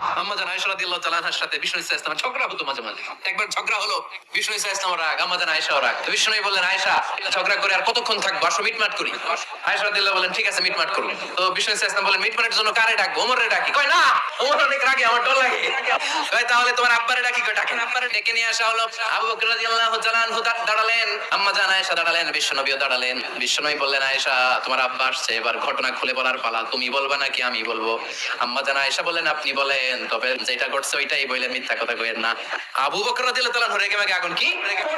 আম্মা জান আয়েশা রাদিয়াল্লাহু তাআলা আনহার সাথে বিষ্ণু ইসা ইসলামের ঝগড়া হতো মাঝে মাঝে। একবার ঝগড়া হলো, বিষ্ণু ইসা ইসলাম রাগ, আম্মা জান আয়েশাও রাগ। তো বিষ্ণু বললেন, আয়েশা ঝগড়া করে আর কতক্ষণ থাকবো, আসো মিটমাট করি। আয়েশা রাদিয়াল্লাহু বলেন, ঠিক আছে মিটমাট করুন। তো বিষ্ণু ইসা ইসলাম বলেন, মিটমাটের জন্য কারে ডাকবো? ওমরে ডাকি। কয় না, ওমর অনেক রাগে, আমার ডর লাগে। কয় তাহলে তোমার আব্বারে ডাকি। কয় ডাকেন। আব্বারে ডেকে নিয়ে আসা হলো। আবু বকর রাদিয়াল্লাহু তাআলা আনহু দাঁড়ালেন, আম্মা জান আয়েশা দাঁড়ালেন, বিশ্বনবীও দাঁড়ালেন। বিশ্বনবী বললেন, আয়েশা তোমার আব্বা আসছে, এবার ঘটনা খুলে বলার পালা, তুমি বলবা নাকি আমি বলবো? আম্মা জান আয়েশা বললেন, আপনি বলেন, তবে যেটা ঘটছে ওইটাই বললে, মিথ্যা কথা কইেন না। আবু বকর রাদিয়াল্লাহু তাআলা রেগে মেগে আগুন। কি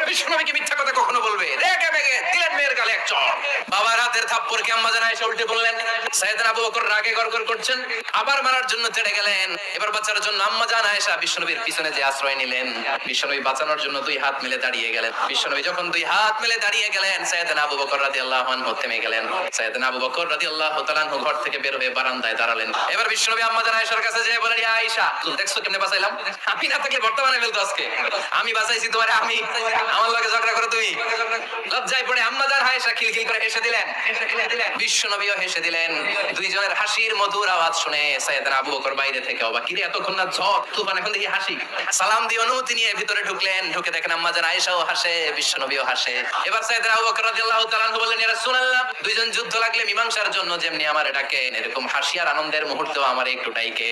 বিশ্বনবী কি মিথ্যা কথা কখনো বলবে? রেগে মেগে দিলেন মেয়ের গালে এক চড়। বাবার হাতের থাপ্পড়কে আম্মা জান আয়েশা উল্টে বললেন। সাইয়েদনা আবু বকর রাগে গড়গড় করছেন, আবার মারার জন্য তেড়ে গেলেন। এবার বাঁচার জন্য আম্মা জান আয়েশা বিশ্বনবীর পিছনে যে আশ্রয় নিলেন, বিশ্বনবী বাঁচানোর জন্য দুই হাত মিলে দাঁড়িয়ে গেলেন। বিশ্বনবী যখন দুই হাত মিলে দাঁড়িয়ে গেলেন, সাইয়েদনা আবু বকর রাদিয়াল্লাহু আনহু থেমে গেলেন। সাইয়েদনা আবু বকর রাদিয়াল্লাহু তাআলা আনহু ঘর থেকে বের হয়ে বারান্দায় দাঁড়ালেন। এবার বিশ্বনবী আম্মা জান আয়েশার কাছে যেয়ে বলেন, ইয়া আয়েশা, দেখছো কেমনে বাঁচাইলাম? আমি না থাকলে বর্তমানে ফেলতো আজকে। আমি বাঁচাইছি তোমারে, আমি আমার লগে ঝগড়া করো তুমি। লজ্জায় পড়ে আম্মা জান আয়েশা খিলখিল করে হেসে দিলেন। বিশ্বনবীও হেসে দিলেন। দুইজনের হাসির মধুর আওয়াজ শুনে সাইয়েদনা আবু বকর বাইরে থেকে অবাক, কি রে এতক্ষণ না ঝড় তুফান, এখন দেখি হাসি। সালাম দিয়ে অনুমতি নিয়ে ভিতরে ঢুকলেন। ঢুকে দেখেন আম্মা জান আয়েশাও হাসে, বিশ্বনবীও হাসে। এবার সাইয়েদনা আবু বকর রাদিয়াল্লাহু তাআলা আনহু বললেন, ইয়া রাসূলুল্লাহ, দুইজন যুদ্ধ লাগলে মীমাংসার জন্য যেমনি আমারে ডাকেন, এরকম হাসি আর আনন্দের মুহূর্তেও আমারে একটু ডাইকে।